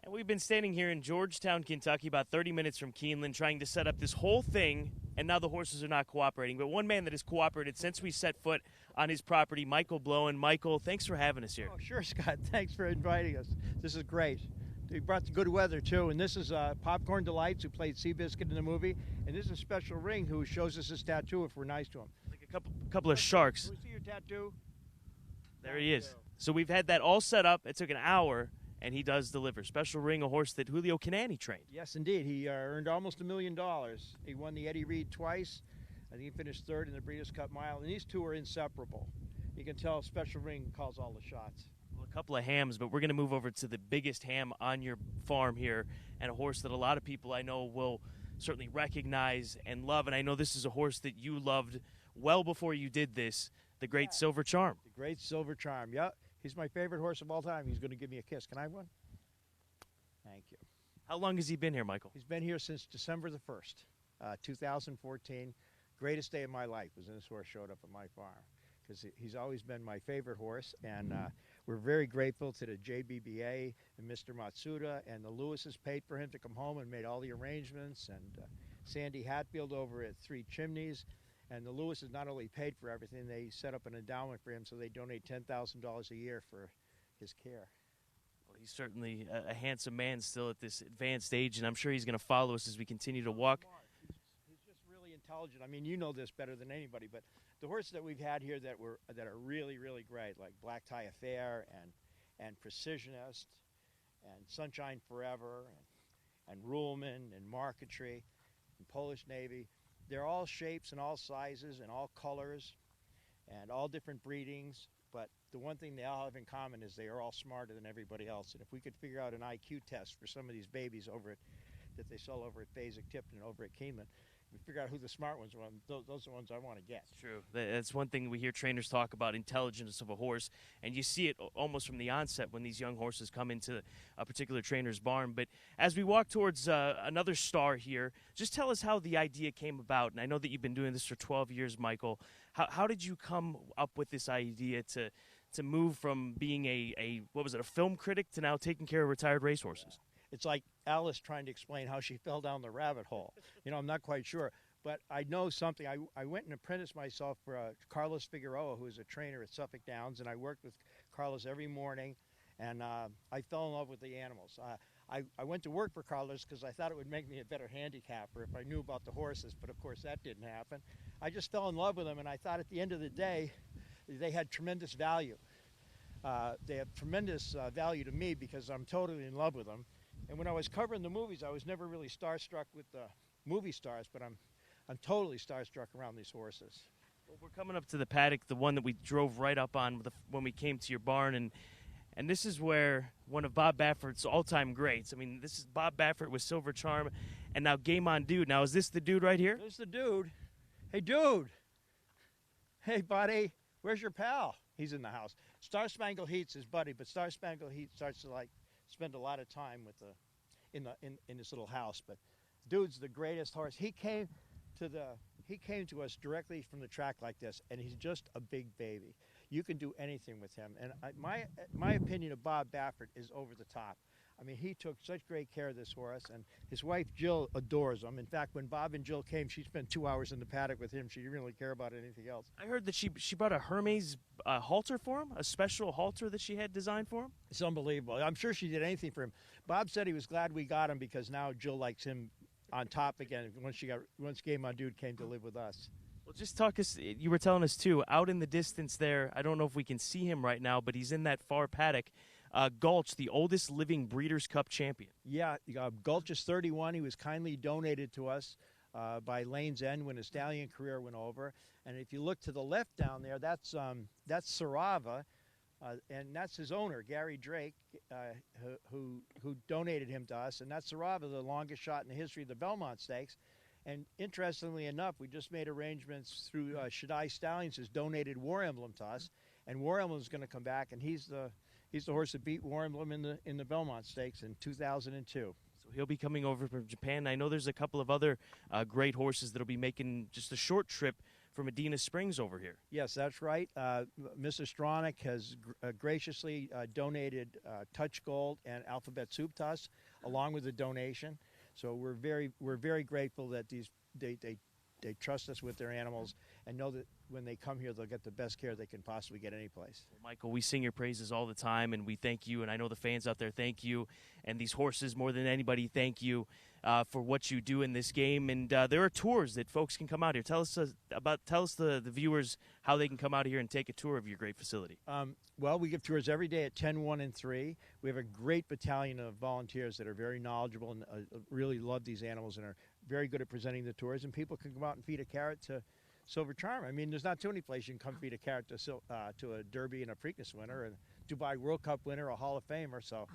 And we've been standing here in Georgetown, Kentucky, about 30 minutes from Keeneland, trying to set up this whole thing, and now the horses are not cooperating. But one man that has cooperated since we set foot on his property, Michael Blowen. Michael, thanks for having us here. Oh, sure, Scott. Thanks for inviting us. This is great. We brought the good weather, too. And this is Popcorn Delights, who played Seabiscuit in the movie. And this is Special Ring, who shows us his tattoo if we're nice to him. Like a couple of sharks. Can we see your tattoo? There he is. So we've had that all set up. It took an hour, and he does deliver. Special Ring, a horse that Julio Canani trained. Yes, indeed. He earned almost $1 million. He won the Eddie Reed twice. I think he finished third in the Breeders' Cup Mile. And these two are inseparable. You can tell Special Ring calls all the shots. Well, a couple of hams, but we're going to move over to the biggest ham on your farm here, and a horse that a lot of people I know will certainly recognize and love. And I know this is a horse that you loved well before you did this, the Great Silver Charm. The Great Silver Charm, yeah. He's my favorite horse of all time. He's going to give me a kiss. Can I have one? Thank you. How long has he been here, Michael? He's been here since December the 1st, 2014. Greatest day of my life was when this horse showed up at my farm, because he's always been my favorite horse. And we're very grateful to the JBBA and Mr. Matsuda, and the Lewises paid for him to come home and made all the arrangements, and Sandy Hatfield over at Three Chimneys. And the Lewises not only paid for everything, they set up an endowment for him, so they donate $10,000 a year for his care. Well, he's certainly a handsome man still at this advanced age, and I'm sure he's going to follow us as we continue to walk. He's just really intelligent. I mean, you know this better than anybody, but the horses that we've had here that are really, really great, like Black Tie Affair and Precisionist and Sunshine Forever and Ruhlman and Marquetry and Polish Navy, they're all shapes and all sizes and all colors and all different breedings, but the one thing they all have in common is they are all smarter than everybody else. And if we could figure out an IQ test for some of these babies that they sell over at Fasig-Tipton and over at Keeneland, we figure out who the smart ones are. Those are the ones I want to get. True. That's one thing we hear trainers talk about, intelligence of a horse, and you see it almost from the onset when these young horses come into a particular trainer's barn. But as we walk towards another star here, just tell us how the idea came about. And I know that you've been doing this for 12 years, Michael. How did you come up with this idea to move from being a film critic to now taking care of retired racehorses? It's like Alice trying to explain how she fell down the rabbit hole. I'm not quite sure. But I know something. I went and apprenticed myself for Carlos Figueroa, who is a trainer at Suffolk Downs, and I worked with Carlos every morning, and I fell in love with the animals. I went to work for Carlos because I thought it would make me a better handicapper if I knew about the horses, but of course that didn't happen. I just fell in love with them, and I thought at the end of the day, they had tremendous value. They have tremendous value to me because I'm totally in love with them. And when I was covering the movies, I was never really starstruck with the movie stars, but I'm totally starstruck around these horses. Well, we're coming up to the paddock, the one that we drove right up on when we came to your barn, and this is where one of Bob Baffert's all-time greats. I mean, this is Bob Baffert with Silver Charm, and now Game On Dude. Now, is this the dude right here? This is the dude. Hey, dude. Hey, buddy. Where's your pal? He's in the house. Star Spangled Heat's his buddy, but Star Spangled Heat starts to spend a lot of time with in this little house. But dude's the greatest horse. He came to us directly from the track like this, and he's just a big baby. You can do anything with him. And my opinion of Bob Baffert is over the top. I mean, he took such great care of this horse, and his wife Jill adores him. In fact, when Bob and Jill came, she spent 2 hours in the paddock with him. She didn't really care about anything else. I heard that she brought a Hermes halter for him, a special halter that she had designed for him. It's unbelievable. I'm sure she did anything for him. Bob said he was glad we got him because now Jill likes him on top again once Game On Dude came to live with us. Well, just talk us. You were telling us too, out in the distance there. I don't know if we can see him right now, but he's in that far paddock. Gulch, the oldest living Breeders' Cup champion. Yeah, Gulch is 31. He was kindly donated to us by Lane's End when his stallion career went over. And if you look to the left down there, that's Sarava, and that's his owner, Gary Drake, who donated him to us. And that's Sarava, the longest shot in the history of the Belmont Stakes. And interestingly enough, we just made arrangements through Shaddai Stallions has donated War Emblem to us, and War Emblem is going to come back, and he's the horse that beat War Emblem in the Belmont Stakes in 2002. So he'll be coming over from Japan. I know there's a couple of other great horses that'll be making just a short trip for Medina Springs over here. Yes, that's right. Mrs. Stronach has graciously donated Touch Gold and Alphabet Soup to us, along with the donation. So we're very grateful that they trust us with their animals and know that when they come here, they'll get the best care they can possibly get anyplace. Well, Michael, we sing your praises all the time, and we thank you, and I know the fans out there thank you, and these horses more than anybody thank you for what you do in this game. And there are tours that folks can come out here. Tell us the viewers how they can come out here and take a tour of your great facility. Well, we give tours every day at 10, 1, and 3. We have a great battalion of volunteers that are very knowledgeable and really love these animals and are very good at presenting the tours. And people can come out and feed a carrot to Silver Charm. I mean, there's not too many places you can come feed a carrot to a Derby and a Preakness winner, and Dubai World Cup winner, a Hall of Famer. So,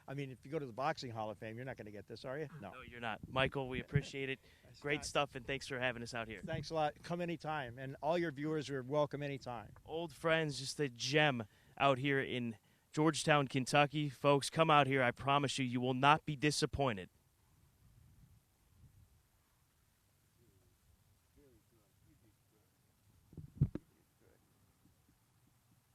I mean, if you go to the Boxing Hall of Fame, you're not going to get this, are you? No, you're not. Michael, we appreciate it. Great stuff, and thanks for having us out here. Thanks a lot. Come anytime, and all your viewers are welcome anytime. Old friends, just a gem out here in Georgetown, Kentucky. Folks, come out here. I promise you, you will not be disappointed.